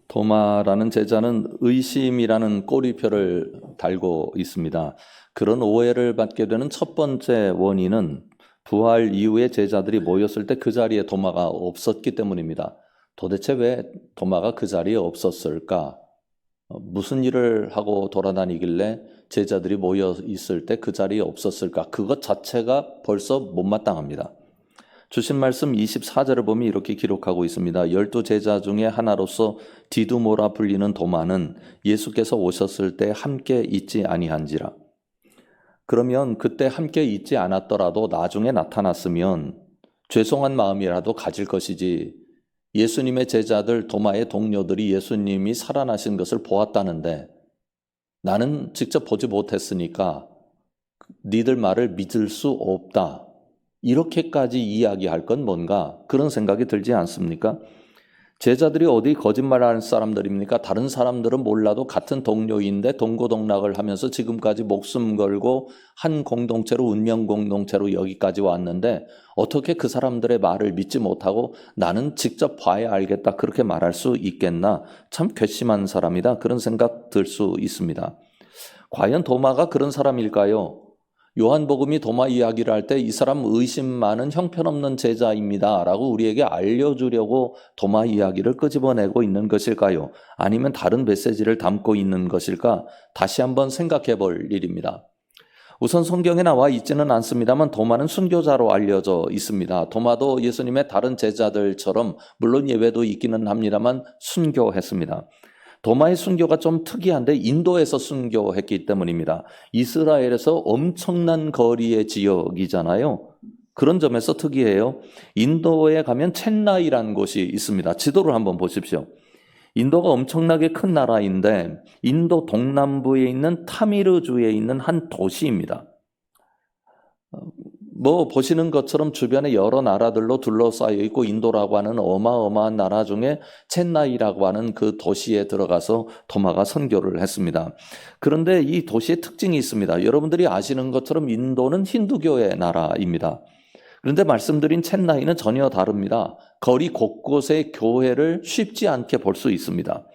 도마라는 제자는 의심이라는 꼬리표를 달고 있습니다. 그런 오해를 받게 되는 첫 번째 원인은 부활 이후에 제자들이 모였을 때 그 자리에 도마가 없었기 때문입니다. 도대체 왜 도마가 그 자리에 없었을까? 무슨 일을 하고 돌아다니길래 제자들이 모여 있을 때 그 자리에 없었을까? 그것 자체가 벌써 못마땅합니다. 주신 말씀 24절을 보면 이렇게 기록하고 있습니다. 12제자 중에 하나로서 디두모라 불리는 도마는 예수께서 오셨을 때 함께 있지 아니한지라. 그러면 그때 함께 있지 않았더라도 나중에 나타났으면 죄송한 마음이라도 가질 것이지, 예수님의 제자들 도마의 동료들이 예수님이 살아나신 것을 보았다는데 나는 직접 보지 못했으니까 니들 말을 믿을 수 없다, 이렇게까지 이야기할 건 뭔가, 그런 생각이 들지 않습니까? 제자들이 어디 거짓말하는 사람들입니까? 다른 사람들은 몰라도 같은 동료인데 동고동락을 하면서 지금까지 목숨 걸고 한 공동체로, 운명 공동체로 여기까지 왔는데 어떻게 그 사람들의 말을 믿지 못하고 나는 직접 봐야 알겠다, 그렇게 말할 수 있겠나? 참 괘씸한 사람이다, 그런 생각 들 수 있습니다. 과연 도마가 그런 사람일까요? 요한복음이 도마 이야기를 할 때 이 사람 의심 많은 형편없는 제자입니다 라고 우리에게 알려주려고 도마 이야기를 끄집어내고 있는 것일까요? 아니면 다른 메시지를 담고 있는 것일까? 다시 한번 생각해 볼 일입니다. 우선 성경에 나와 있지는 않습니다만 도마는 순교자로 알려져 있습니다. 도마도 예수님의 다른 제자들처럼 물론 예외도 있기는 합니다만 순교했습니다. 도마의 순교가 좀 특이한데 인도에서 순교했기 때문입니다. 이스라엘에서 엄청난 거리의 지역이잖아요. 그런 점에서 특이해요. 인도에 가면 첸나이라는 곳이 있습니다. 지도를 한번 보십시오. 인도가 엄청나게 큰 나라인데 인도 동남부에 있는 타미르주에 있는 한 도시입니다. 보시는 것처럼 주변에 여러 나라들로 둘러싸여 있고 인도라고 하는 어마어마한 나라 중에 첸나이라고 하는 그 도시에 들어가서 도마가 선교를 했습니다. 그런데 이 도시의 특징이 있습니다. 여러분들이 아시는 것처럼 인도는 힌두교의 나라입니다. 그런데 말씀드린 첸나이는 전혀 다릅니다. 거리 곳곳에 교회를 쉽지 않게 볼 수 있습니다.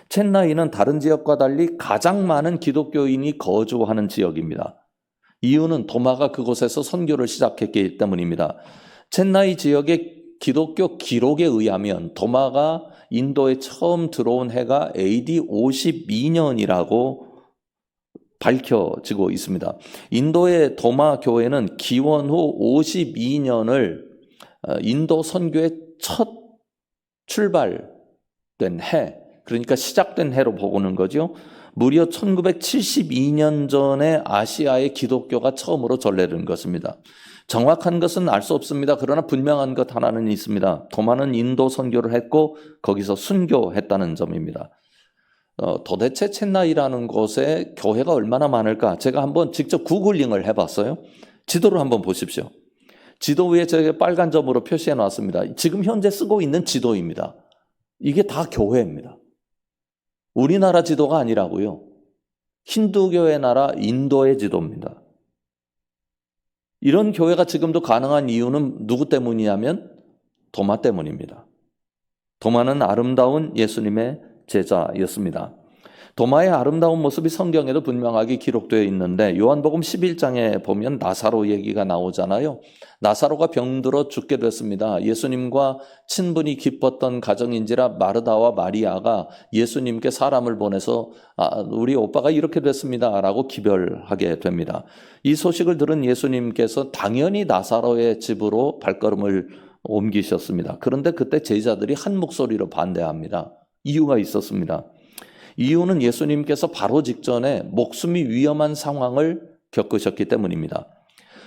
첸나이는 다른 지역과 달리 가장 많은 기독교인이 거주하는 지역입니다. 이유는 도마가 그곳에서 선교를 시작했기 때문입니다. 첸나이 지역의 기독교 기록에 의하면 도마가 인도에 처음 들어온 해가 AD 52년이라고 밝혀지고 있습니다. 인도의 도마 교회는 기원 후 52년을 인도 선교의 첫 출발된 해, 그러니까 시작된 해로 보고는 거죠. 무려 1972년 전에 아시아의 기독교가 처음으로 전래된 것입니다. 정확한 것은 알 수 없습니다. 그러나 분명한 것 하나는 있습니다. 도마는 인도 선교를 했고 거기서 순교했다는 점입니다. 도대체 첸나이라는 곳에 교회가 얼마나 많을까? 제가 한번 직접 구글링을 해봤어요. 지도를 한번 보십시오. 지도 위에 제가 빨간 점으로 표시해 놨습니다. 지금 현재 쓰고 있는 지도입니다. 이게 다 교회입니다. 우리나라 지도가 아니라고요. 힌두교의 나라 인도의 지도입니다. 이런 교회가 지금도 가능한 이유는 누구 때문이냐면 도마 때문입니다. 도마는 아름다운 예수님의 제자였습니다. 도마의 아름다운 모습이 성경에도 분명하게 기록되어 있는데 요한복음 11장에 보면 나사로 얘기가 나오잖아요. 나사로가 병들어 죽게 됐습니다. 예수님과 친분이 깊었던 가정인지라 마르다와 마리아가 예수님께 사람을 보내서 우리 오빠가 이렇게 됐습니다 라고 기별하게 됩니다. 이 소식을 들은 예수님께서 당연히 나사로의 집으로 발걸음을 옮기셨습니다. 그런데 그때 제자들이 한 목소리로 반대합니다. 이유가 있었습니다. 이유는 예수님께서 바로 직전에 목숨이 위험한 상황을 겪으셨기 때문입니다.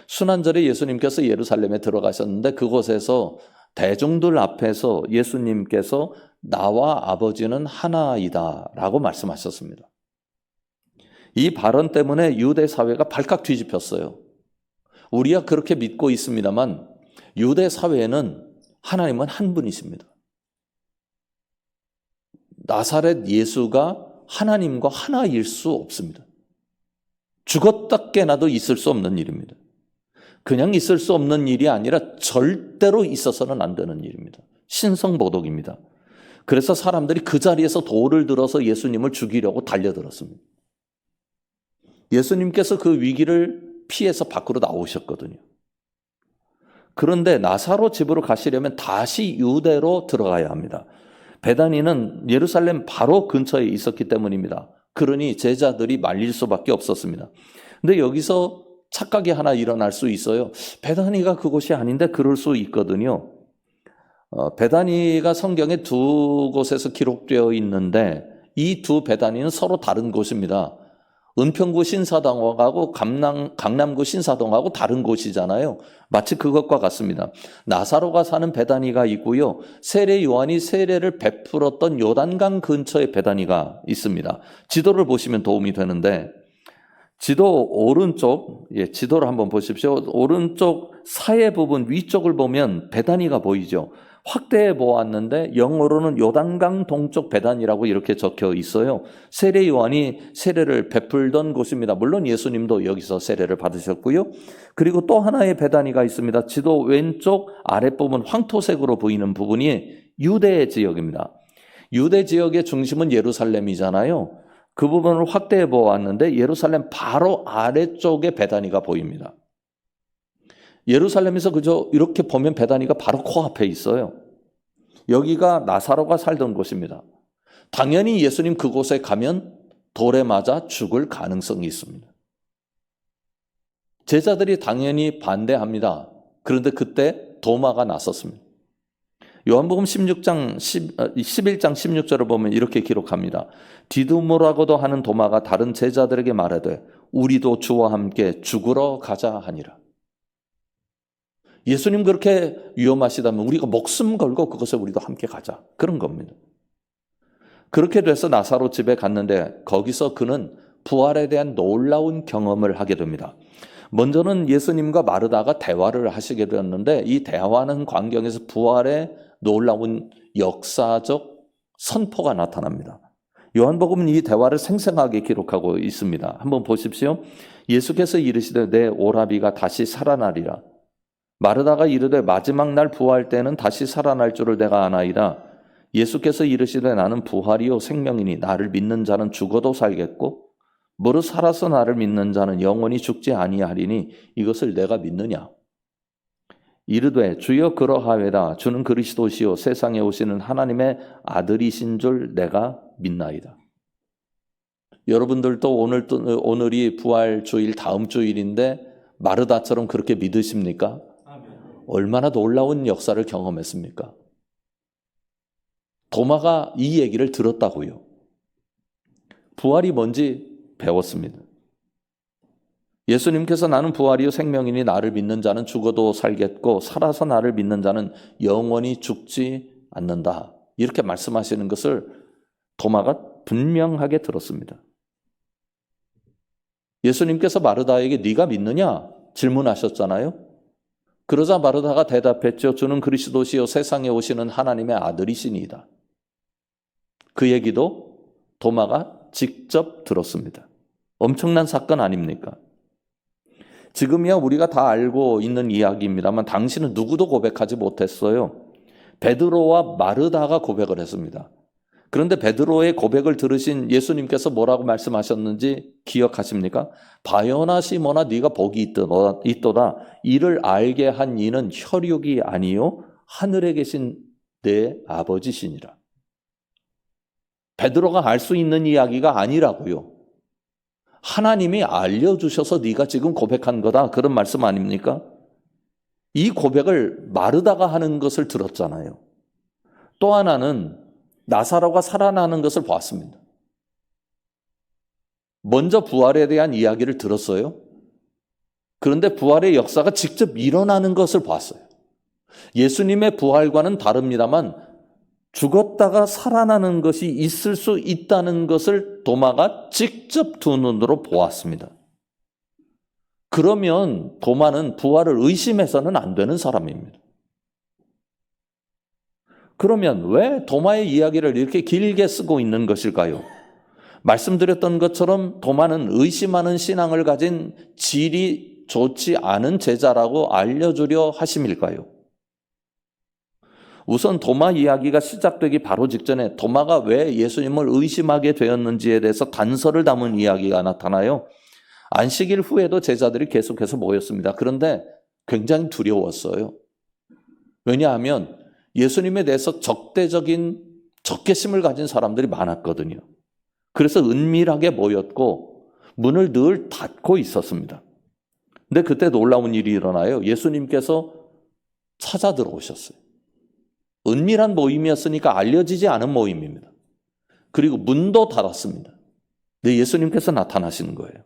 순환절에 예수님께서 예루살렘에 들어가셨는데 그곳에서 대중들 앞에서 예수님께서 나와 아버지는 하나이다 라고 말씀하셨습니다. 이 발언 때문에 유대 사회가 발칵 뒤집혔어요. 우리가 그렇게 믿고 있습니다만 유대 사회는 하나님은 한 분이십니다. 나사렛 예수가 하나님과 하나일 수 없습니다. 죽었다 깨나도 있을 수 없는 일입니다. 그냥 있을 수 없는 일이 아니라 절대로 있어서는 안 되는 일입니다. 신성모독입니다. 그래서 사람들이 그 자리에서 돌을 들어서 예수님을 죽이려고 달려들었습니다. 예수님께서 그 위기를 피해서 밖으로 나오셨거든요. 그런데 나사로 집으로 가시려면 다시 유대로 들어가야 합니다. 베다니는 예루살렘 바로 근처에 있었기 때문입니다. 그러니 제자들이 말릴 수밖에 없었습니다. 근데 여기서 착각이 하나 일어날 수 있어요. 베다니가 그곳이 아닌데 그럴 수 있거든요. 베다니가 성경에 두 곳에서 기록되어 있는데 이 두 베다니는 서로 다른 곳입니다. 은평구 신사동하고 강남구 신사동하고 다른 곳이잖아요. 마치 그것과 같습니다. 나사로가 사는 베다니가 있고요. 세례 요한이 세례를 베풀었던 요단강 근처에 베다니가 있습니다. 지도를 보시면 도움이 되는데 지도 오른쪽, 지도를 한번 보십시오. 오른쪽 사해 부분 위쪽을 보면 베다니가 보이죠. 확대해 보았는데 영어로는 요단강 동쪽 베다니라고 이렇게 적혀 있어요. 세례 요한이 세례를 베풀던 곳입니다. 물론 예수님도 여기서 세례를 받으셨고요. 그리고 또 하나의 베다니가 있습니다. 지도 왼쪽 아랫부분 황토색으로 보이는 부분이 유대 지역입니다. 유대 지역의 중심은 예루살렘이잖아요. 그 부분을 확대해 보았는데 예루살렘 바로 아래쪽에 베다니가 보입니다. 예루살렘에서 그저 이렇게 보면 베다니가 바로 코앞에 있어요. 여기가 나사로가 살던 곳입니다. 당연히 예수님 그곳에 가면 돌에 맞아 죽을 가능성이 있습니다. 제자들이 당연히 반대합니다. 그런데 그때 도마가 나섰습니다. 요한복음 11장 16절을 보면 이렇게 기록합니다. 디두모라고도 하는 도마가 다른 제자들에게 말하되 우리도 주와 함께 죽으러 가자 하니라. 예수님 그렇게 위험하시다면 우리가 목숨 걸고 그것에 우리도 함께 가자. 그런 겁니다. 그렇게 돼서 나사로 집에 갔는데 거기서 그는 부활에 대한 놀라운 경험을 하게 됩니다. 먼저는 예수님과 마르다가 대화를 하시게 되었는데 이 대화하는 광경에서 부활의 놀라운 역사적 선포가 나타납니다. 요한복음은 이 대화를 생생하게 기록하고 있습니다. 한번 보십시오. 예수께서 이르시되 내 오라비가 다시 살아나리라. 마르다가 이르되 마지막 날 부활 때는 다시 살아날 줄을 내가 아나이다. 예수께서 이르시되 나는 부활이요 생명이니 나를 믿는 자는 죽어도 살겠고 무릇 살아서 나를 믿는 자는 영원히 죽지 아니하리니 이것을 내가 믿느냐. 이르되 주여 그러하외다. 주는 그리스도시요 세상에 오시는 하나님의 아들이신 줄 내가 믿나이다. 여러분들도 오늘이 부활 주일 다음 주일인데 마르다처럼 그렇게 믿으십니까? 얼마나 놀라운 역사를 경험했습니까? 도마가 이 얘기를 들었다고요. 부활이 뭔지 배웠습니다. 예수님께서 나는 부활이요 생명이니 나를 믿는 자는 죽어도 살겠고 살아서 나를 믿는 자는 영원히 죽지 않는다. 이렇게 말씀하시는 것을 도마가 분명하게 들었습니다. 예수님께서 마르다에게 네가 믿느냐? 질문하셨잖아요. 그러자 마르다가 대답했죠. 주는 그리스도시요 세상에 오시는 하나님의 아들이시니이다. 그 얘기도 도마가 직접 들었습니다. 엄청난 사건 아닙니까? 지금이야 우리가 다 알고 있는 이야기입니다만 당시는 누구도 고백하지 못했어요. 베드로와 마르다가 고백을 했습니다. 그런데 베드로의 고백을 들으신 예수님께서 뭐라고 말씀하셨는지 기억하십니까? 바요나 시모나 네가 복이 있도다. 이를 알게 한 이는 혈육이 아니요 하늘에 계신 내 아버지시니라. 베드로가 알 수 있는 이야기가 아니라고요. 하나님이 알려주셔서 네가 지금 고백한 거다. 그런 말씀 아닙니까? 이 고백을 마르다가 하는 것을 들었잖아요. 또 하나는 나사로가 살아나는 것을 봤습니다. 먼저 부활에 대한 이야기를 들었어요. 그런데 부활의 역사가 직접 일어나는 것을 봤어요. 예수님의 부활과는 다릅니다만 죽었다가 살아나는 것이 있을 수 있다는 것을 도마가 직접 두 눈으로 보았습니다. 그러면 도마는 부활을 의심해서는 안 되는 사람입니다. 그러면 왜 도마의 이야기를 이렇게 길게 쓰고 있는 것일까요? 말씀드렸던 것처럼 도마는 의심하는 신앙을 가진 질이 좋지 않은 제자라고 알려주려 하심일까요? 우선 도마 이야기가 시작되기 바로 직전에 도마가 왜 예수님을 의심하게 되었는지에 대해서 단서를 담은 이야기가 나타나요. 안식일 후에도 제자들이 계속해서 모였습니다. 그런데 굉장히 두려웠어요. 왜냐하면 예수님에 대해서 적대적인 적개심을 가진 사람들이 많았거든요. 그래서 은밀하게 모였고 문을 늘 닫고 있었습니다. 근데 그때 놀라운 일이 일어나요. 예수님께서 찾아 들어오셨어요. 은밀한 모임이었으니까 알려지지 않은 모임입니다. 그리고 문도 닫았습니다. 근데 예수님께서 나타나시는 거예요.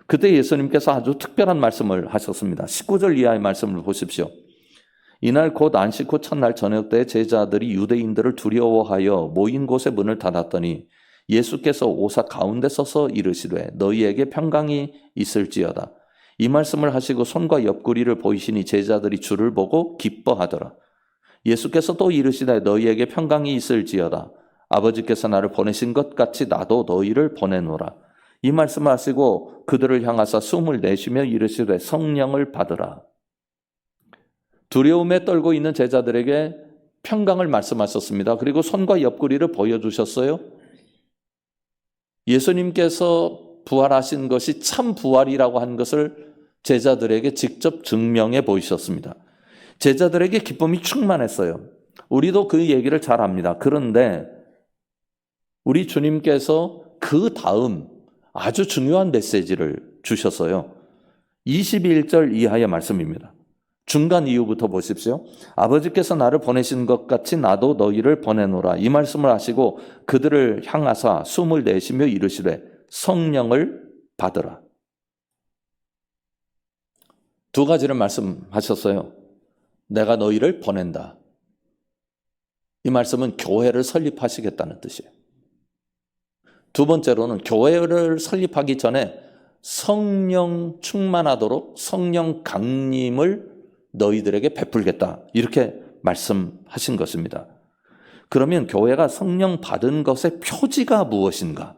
그때 예수님께서 아주 특별한 말씀을 하셨습니다. 19절 이하의 말씀을 보십시오. 이날 곧 안식 후 첫날 저녁 때 제자들이 유대인들을 두려워하여 모인 곳에 문을 닫았더니 예수께서 오사 가운데 서서 이르시되 너희에게 평강이 있을지어다. 이 말씀을 하시고 손과 옆구리를 보이시니 제자들이 주를 보고 기뻐하더라. 예수께서 또 이르시되 너희에게 평강이 있을지어다. 아버지께서 나를 보내신 것 같이 나도 너희를 보내노라. 이 말씀을 하시고 그들을 향하사 숨을 내쉬며 이르시되 성령을 받으라. 두려움에 떨고 있는 제자들에게 평강을 말씀하셨습니다. 그리고 손과 옆구리를 보여주셨어요. 예수님께서 부활하신 것이 참 부활이라고 한 것을 제자들에게 직접 증명해 보이셨습니다. 제자들에게 기쁨이 충만했어요. 우리도 그 얘기를 잘 압니다. 그런데 우리 주님께서 그 다음 아주 중요한 메시지를 주셨어요. 21절 이하의 말씀입니다. 중간 이후부터 보십시오. 아버지께서 나를 보내신 것 같이 나도 너희를 보내노라. 이 말씀을 하시고 그들을 향하사 숨을 내쉬며 이르시되 성령을 받으라. 두 가지를 말씀하셨어요. 내가 너희를 보낸다. 이 말씀은 교회를 설립하시겠다는 뜻이에요. 두 번째로는 교회를 설립하기 전에 성령 충만하도록 성령 강림을 너희들에게 베풀겠다. 이렇게 말씀하신 것입니다. 그러면 교회가 성령 받은 것의 표지가 무엇인가?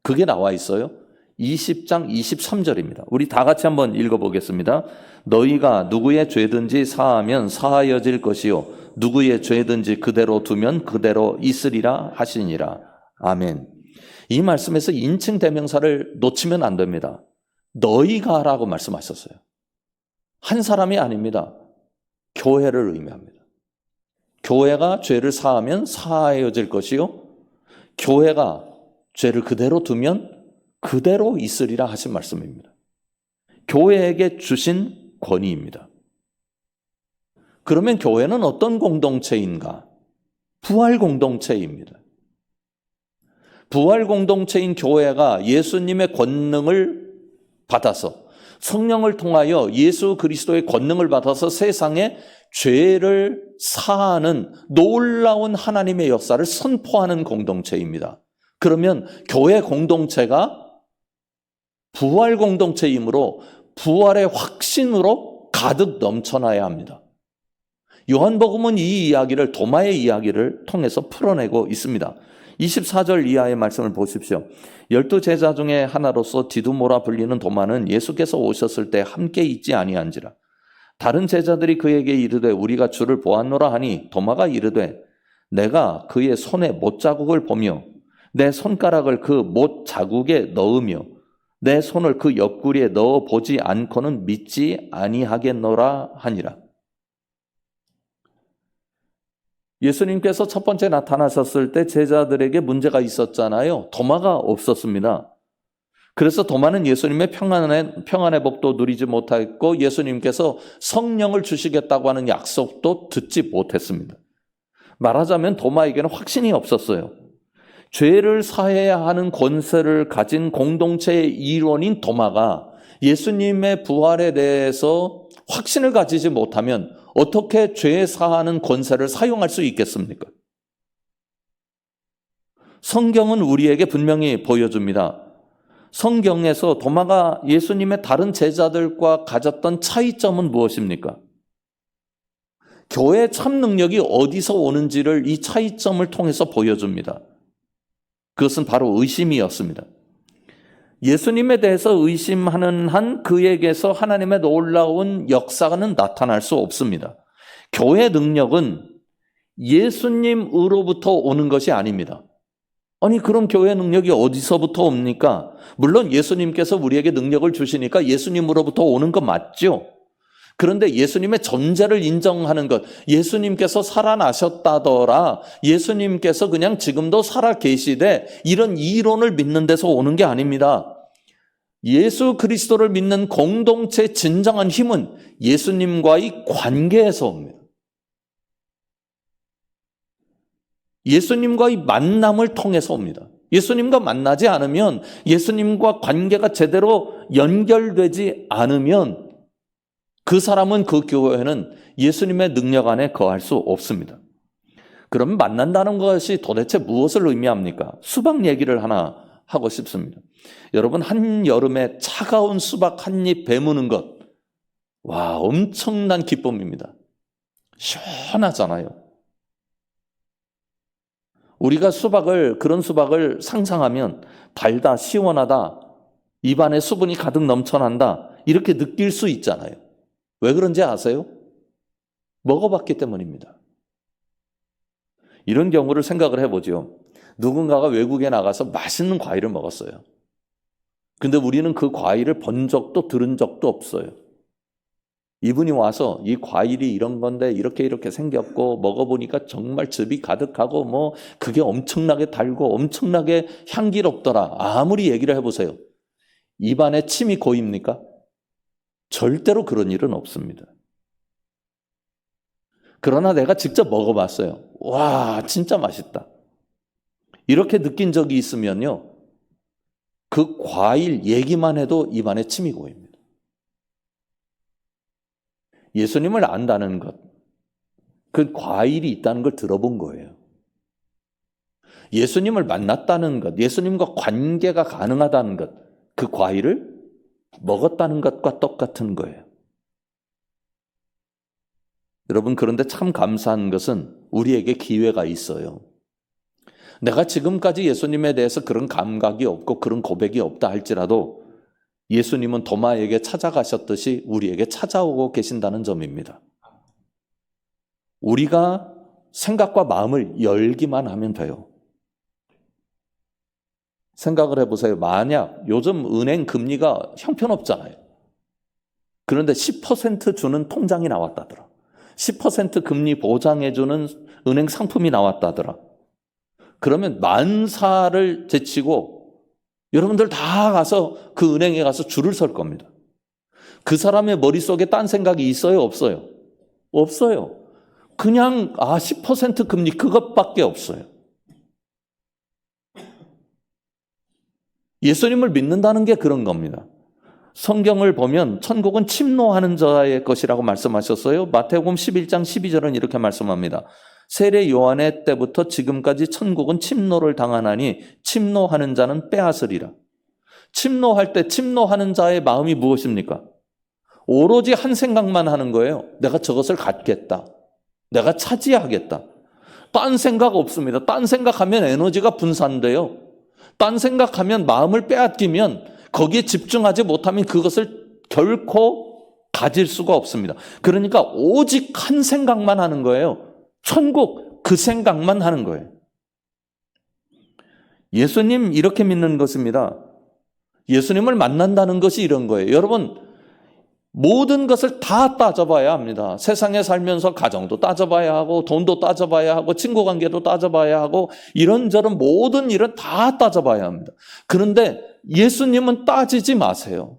그게 나와 있어요. 20장 23절입니다. 우리 다 같이 한번 읽어보겠습니다. 너희가 누구의 죄든지 사하면 사하여질 것이요 누구의 죄든지 그대로 두면 그대로 있으리라 하시니라. 아멘. 이 말씀에서 인칭 대명사를 놓치면 안 됩니다. 너희가라고 말씀하셨어요. 한 사람이 아닙니다. 교회를 의미합니다. 교회가 죄를 사하면 사하여질 것이요 교회가 죄를 그대로 두면 그대로 있으리라 하신 말씀입니다. 교회에게 주신 권위입니다. 그러면 교회는 어떤 공동체인가? 부활 공동체입니다. 부활 공동체인 교회가 예수님의 권능을 받아서 성령을 통하여 예수 그리스도의 권능을 받아서 세상에 죄를 사하는 놀라운 하나님의 역사를 선포하는 공동체입니다. 그러면 교회 공동체가 부활 공동체이므로 부활의 확신으로 가득 넘쳐나야 합니다. 요한복음은 이 이야기를 도마의 이야기를 통해서 풀어내고 있습니다. 24절 이하의 말씀을 보십시오. 12제자 중에 하나로서 디두모라 불리는 도마는 예수께서 오셨을 때 함께 있지 아니한지라. 다른 제자들이 그에게 이르되 우리가 주를 보았노라 하니 도마가 이르되 내가 그의 손에 못자국을 보며 내 손가락을 그 못자국에 넣으며 내 손을 그 옆구리에 넣어보지 않고는 믿지 아니하겠노라 하니라. 예수님께서 첫 번째 나타나셨을 때 제자들에게 문제가 있었잖아요. 도마가 없었습니다. 그래서 도마는 예수님의 평안의 복도 누리지 못했고 예수님께서 성령을 주시겠다고 하는 약속도 듣지 못했습니다. 말하자면 도마에게는 확신이 없었어요. 죄를 사해야 하는 권세를 가진 공동체의 일원인 도마가 예수님의 부활에 대해서 확신을 가지지 못하면 어떻게 죄 사하는 권세를 사용할 수 있겠습니까? 성경은 우리에게 분명히 보여줍니다. 성경에서 도마가 예수님의 다른 제자들과 가졌던 차이점은 무엇입니까? 교회의 참 능력이 어디서 오는지를 이 차이점을 통해서 보여줍니다. 그것은 바로 의심이었습니다. 예수님에 대해서 의심하는 한 그에게서 하나님의 놀라운 역사는 나타날 수 없습니다. 교회 능력은 예수님으로부터 오는 것이 아닙니다. 아니, 그럼 교회 능력이 어디서부터 옵니까? 물론 예수님께서 우리에게 능력을 주시니까 예수님으로부터 오는 거 맞죠? 그런데 예수님의 존재를 인정하는 것, 예수님께서 살아나셨다더라, 예수님께서 그냥 지금도 살아 계시되, 이런 이론을 믿는 데서 오는 게 아닙니다. 예수 그리스도를 믿는 공동체의 진정한 힘은 예수님과의 관계에서 옵니다. 예수님과의 만남을 통해서 옵니다. 예수님과 만나지 않으면, 예수님과 관계가 제대로 연결되지 않으면 그 사람은, 그 교회는 예수님의 능력 안에 거할 수 없습니다. 그럼 만난다는 것이 도대체 무엇을 의미합니까? 수박 얘기를 하나 하고 싶습니다. 여러분, 한여름에 차가운 수박 한 입 베무는 것, 와, 엄청난 기쁨입니다. 시원하잖아요. 우리가 그런 수박을 상상하면 달다, 시원하다, 입안에 수분이 가득 넘쳐난다, 이렇게 느낄 수 있잖아요. 왜 그런지 아세요? 먹어봤기 때문입니다. 이런 경우를 생각을 해보죠. 누군가가 외국에 나가서 맛있는 과일을 먹었어요. 근데 우리는 그 과일을 본 적도 들은 적도 없어요. 이분이 와서 이 과일이 이런 건데 이렇게 생겼고 먹어보니까 정말 즙이 가득하고 그게 엄청나게 달고 엄청나게 향기롭더라. 아무리 얘기를 해보세요. 입안에 침이 고입니까? 절대로 그런 일은 없습니다. 그러나 내가 직접 먹어봤어요. 와, 진짜 맛있다. 이렇게 느낀 적이 있으면요, 그 과일 얘기만 해도 입안에 침이 고입니다. 예수님을 안다는 것, 그 과일이 있다는 걸 들어본 거예요. 예수님을 만났다는 것, 예수님과 관계가 가능하다는 것, 그 과일을 먹었다는 것과 똑같은 거예요. 여러분, 그런데 참 감사한 것은 우리에게 기회가 있어요. 내가 지금까지 예수님에 대해서 그런 감각이 없고 그런 고백이 없다 할지라도 예수님은 도마에게 찾아가셨듯이 우리에게 찾아오고 계신다는 점입니다. 우리가 생각과 마음을 열기만 하면 돼요. 생각을 해보세요. 만약 요즘 은행 금리가 형편없잖아요. 그런데 10% 주는 통장이 나왔다더라. 10% 금리 보장해주는 은행 상품이 나왔다더라. 그러면 만사를 제치고 여러분들 다 가서 그 은행에 가서 줄을 설 겁니다. 그 사람의 머릿속에 딴 생각이 있어요? 없어요? 없어요. 그냥 10% 금리 그것밖에 없어요. 예수님을 믿는다는 게 그런 겁니다. 성경을 보면 천국은 침노하는 자의 것이라고 말씀하셨어요. 마태복음 11장 12절은 이렇게 말씀합니다. 세례 요한의 때부터 지금까지 천국은 침노를 당하나니 침노하는 자는 빼앗으리라. 침노할 때 침노하는 자의 마음이 무엇입니까? 오로지 한 생각만 하는 거예요. 내가 저것을 갖겠다. 내가 차지하겠다. 딴 생각 없습니다. 딴 생각하면 에너지가 분산돼요. 딴 생각하면 마음을 빼앗기면 거기에 집중하지 못하면 그것을 결코 가질 수가 없습니다. 그러니까 오직 한 생각만 하는 거예요. 천국, 그 생각만 하는 거예요. 예수님 이렇게 믿는 것입니다. 예수님을 만난다는 것이 이런 거예요. 여러분, 모든 것을 다 따져봐야 합니다. 세상에 살면서 가정도 따져봐야 하고 돈도 따져봐야 하고 친구관계도 따져봐야 하고 이런저런 모든 일은 다 따져봐야 합니다. 그런데 예수님은 따지지 마세요.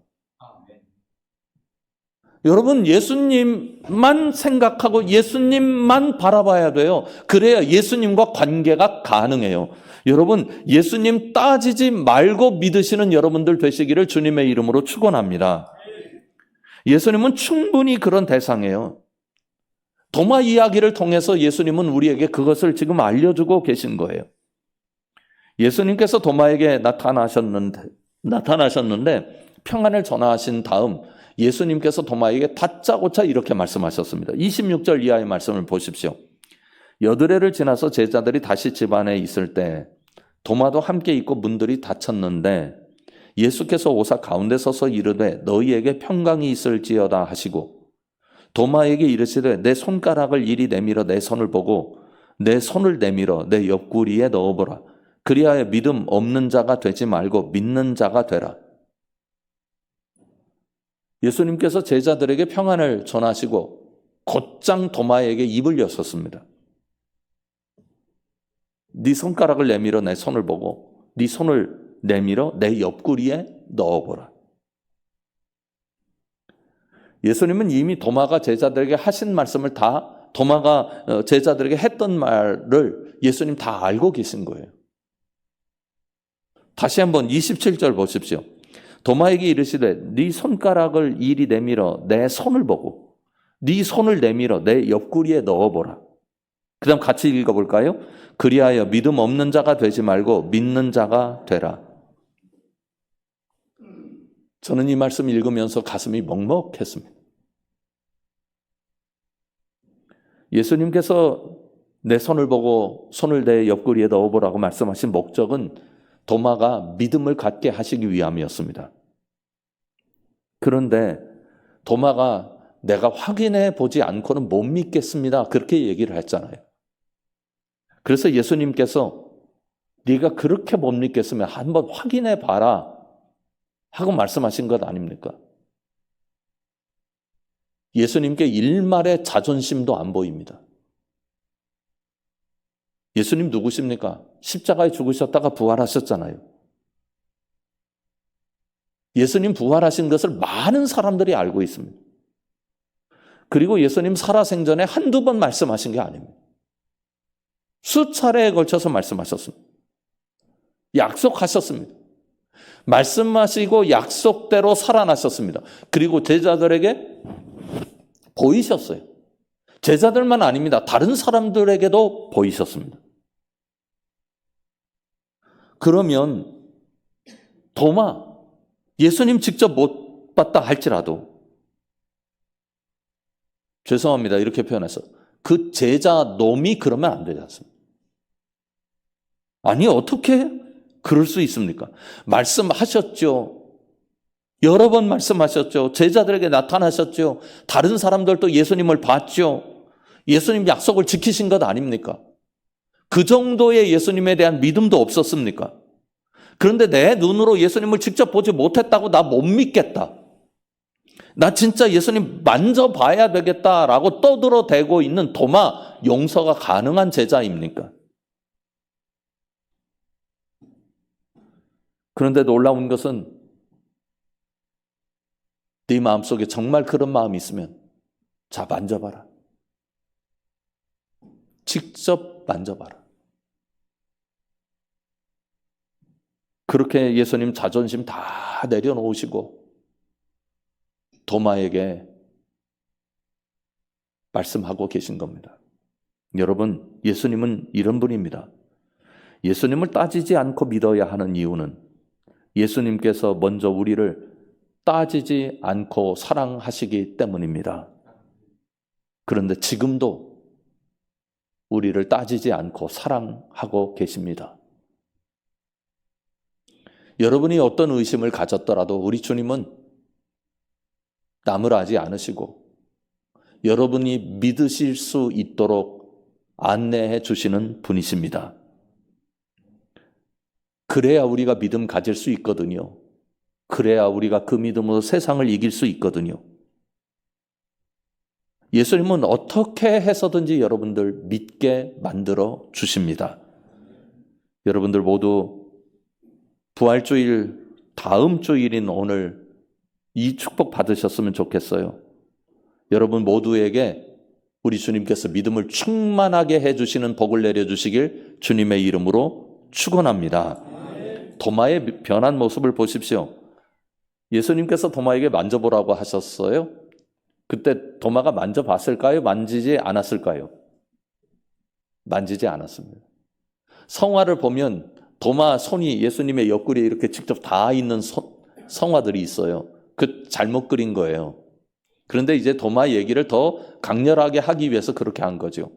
여러분, 예수님만 생각하고 예수님만 바라봐야 돼요. 그래야 예수님과 관계가 가능해요. 여러분, 예수님 따지지 말고 믿으시는 여러분들 되시기를 주님의 이름으로 축원합니다. 예수님은 충분히 그런 대상이에요. 도마 이야기를 통해서 예수님은 우리에게 그것을 지금 알려주고 계신 거예요. 예수님께서 도마에게 나타나셨는데 평안을 전하신 다음 예수님께서 도마에게 다짜고짜 이렇게 말씀하셨습니다. 26절 이하의 말씀을 보십시오. 여드레를 지나서 제자들이 다시 집 안에 있을 때 도마도 함께 있고 문들이 닫혔는데 예수께서 오사 가운데 서서 이르되 너희에게 평강이 있을지어다 하시고 도마에게 이르시되 내 손가락을 이리 내밀어 내 손을 보고 내 손을 내밀어 내 옆구리에 넣어보라. 그리하여 믿음 없는 자가 되지 말고 믿는 자가 되라. 예수님께서 제자들에게 평안을 전하시고 곧장 도마에게 입을 여셨습니다. 네 손가락을 내밀어 내 손을 보고 네 손을 내밀어 내 옆구리에 넣어보라. 예수님은 이미 도마가 제자들에게 하신 말씀을 다, 도마가 제자들에게 했던 말을 예수님 다 알고 계신 거예요. 다시 한번 27절 보십시오. 도마에게 이르시되 네 손가락을 이리 내밀어 내 손을 보고 네 손을 내밀어 내 옆구리에 넣어보라. 그 다음 같이 읽어볼까요? 그리하여 믿음 없는 자가 되지 말고 믿는 자가 되라. 저는 이 말씀 읽으면서 가슴이 먹먹했습니다. 예수님께서 내 손을 보고 손을 내 옆구리에 넣어보라고 말씀하신 목적은 도마가 믿음을 갖게 하시기 위함이었습니다. 그런데 도마가 내가 확인해 보지 않고는 못 믿겠습니다. 그렇게 얘기를 했잖아요. 그래서 예수님께서 네가 그렇게 못 믿겠으면 한번 확인해 봐라 하고 말씀하신 것 아닙니까? 예수님께 일말의 자존심도 안 보입니다. 예수님 누구십니까? 십자가에 죽으셨다가 부활하셨잖아요. 예수님 부활하신 것을 많은 사람들이 알고 있습니다. 그리고 예수님 살아생전에 한두 번 말씀하신 게 아닙니다. 수차례에 걸쳐서 말씀하셨습니다. 약속하셨습니다. 말씀하시고 약속대로 살아나셨습니다. 그리고 제자들에게 보이셨어요. 제자들만 아닙니다. 다른 사람들에게도 보이셨습니다. 그러면 도마, 예수님 직접 못 봤다 할지라도 죄송합니다. 이렇게 표현해서 그 제자 놈이 그러면 안 되지 않습니까? 아니 어떻게 그럴 수 있습니까? 말씀하셨죠. 여러 번 말씀하셨죠. 제자들에게 나타나셨죠. 다른 사람들도 예수님을 봤죠. 예수님 약속을 지키신 것 아닙니까? 그 정도의 예수님에 대한 믿음도 없었습니까? 그런데 내 눈으로 예수님을 직접 보지 못했다고 나 못 믿겠다. 나 진짜 예수님 만져봐야 되겠다라고 떠들어대고 있는 도마, 용서가 가능한 제자입니까? 그런데 놀라운 것은 네 마음속에 정말 그런 마음이 있으면 자, 만져봐라. 직접 만져봐라. 그렇게 예수님 자존심 다 내려놓으시고 도마에게 말씀하고 계신 겁니다. 여러분, 예수님은 이런 분입니다. 예수님을 따지지 않고 믿어야 하는 이유는 예수님께서 먼저 우리를 따지지 않고 사랑하시기 때문입니다. 그런데 지금도 우리를 따지지 않고 사랑하고 계십니다. 여러분이 어떤 의심을 가졌더라도 우리 주님은 나무라지 않으시고 여러분이 믿으실 수 있도록 안내해 주시는 분이십니다. 그래야 우리가 믿음 가질 수 있거든요. 그래야 우리가 그 믿음으로 세상을 이길 수 있거든요. 예수님은 어떻게 해서든지 여러분들 믿게 만들어 주십니다. 여러분들 모두 부활주일 다음 주일인 오늘 이 축복 받으셨으면 좋겠어요. 여러분 모두에게 우리 주님께서 믿음을 충만하게 해주시는 복을 내려주시길 주님의 이름으로 축원합니다. 도마의 변한 모습을 보십시오. 예수님께서 도마에게 만져보라고 하셨어요. 그때 도마가 만져봤을까요? 만지지 않았을까요? 만지지 않았습니다. 성화를 보면 도마 손이 예수님의 옆구리에 이렇게 직접 닿아 있는 성화들이 있어요. 그 잘못 그린 거예요. 그런데 이제 도마 얘기를 더 강렬하게 하기 위해서 그렇게 한 거죠.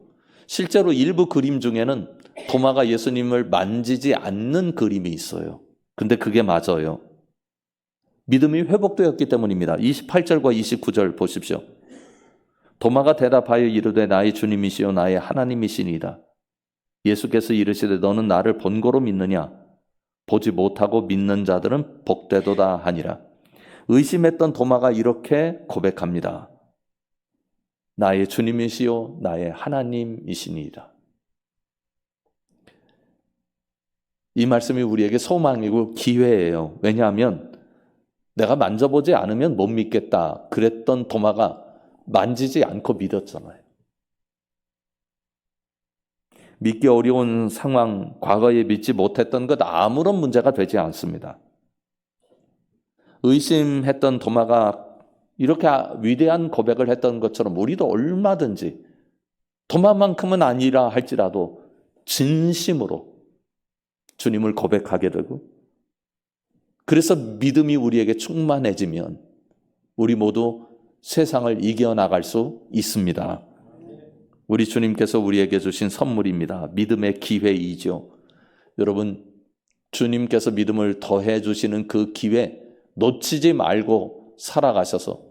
실제로 일부 그림 중에는 도마가 예수님을 만지지 않는 그림이 있어요. 근데 그게 맞아요. 믿음이 회복되었기 때문입니다. 28절과 29절 보십시오. 도마가 대답하여 이르되 나의 주님이시요 나의 하나님이시니이다. 예수께서 이르시되 너는 나를 본고로 믿느냐? 보지 못하고 믿는 자들은 복되도다 하니라. 의심했던 도마가 이렇게 고백합니다. 나의 주님이시요 나의 하나님이시니이다. 이 말씀이 우리에게 소망이고 기회예요. 왜냐하면 내가 만져보지 않으면 못 믿겠다 그랬던 도마가 만지지 않고 믿었잖아요. 믿기 어려운 상황, 과거에 믿지 못했던 것 아무런 문제가 되지 않습니다. 의심했던 도마가 이렇게 위대한 고백을 했던 것처럼 우리도 얼마든지 도마만큼은 아니라 할지라도 진심으로 주님을 고백하게 되고, 그래서 믿음이 우리에게 충만해지면 우리 모두 세상을 이겨나갈 수 있습니다. 우리 주님께서 우리에게 주신 선물입니다. 믿음의 기회이죠. 여러분, 주님께서 믿음을 더해 주시는 그 기회 놓치지 말고 살아가셔서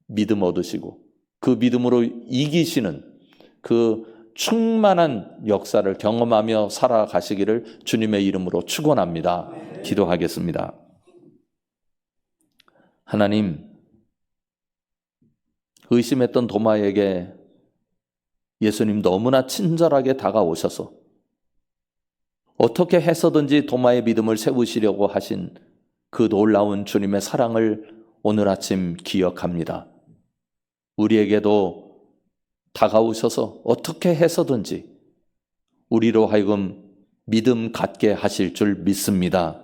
믿음 얻으시고 그 믿음으로 이기시는 그 충만한 역사를 경험하며 살아가시기를 주님의 이름으로 축원합니다. 기도하겠습니다. 하나님, 의심했던 도마에게 예수님 너무나 친절하게 다가오셔서 어떻게 해서든지 도마의 믿음을 세우시려고 하신 그 놀라운 주님의 사랑을 오늘 아침 기억합니다. 우리에게도 다가오셔서 어떻게 해서든지 우리로 하여금 믿음 갖게 하실 줄 믿습니다.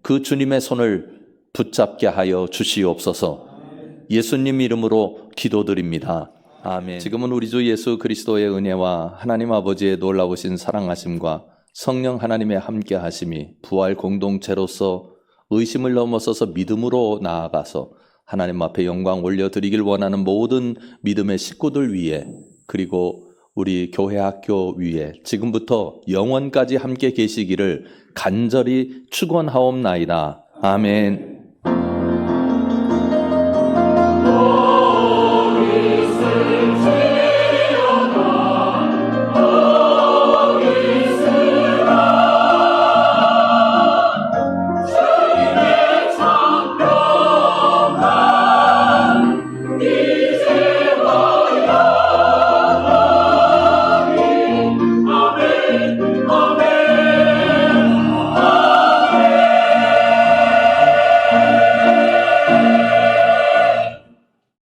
그 주님의 손을 붙잡게 하여 주시옵소서. 예수님 이름으로 기도드립니다. 아멘. 지금은 우리 주 예수 그리스도의 은혜와 하나님 아버지의 놀라우신 사랑하심과 성령 하나님의 함께하심이 부활 공동체로서 의심을 넘어서서 믿음으로 나아가서 하나님 앞에 영광 올려드리길 원하는 모든 믿음의 식구들 위에, 그리고 우리 교회 학교 위에 지금부터 영원까지 함께 계시기를 간절히 축원하옵나이다. 아멘.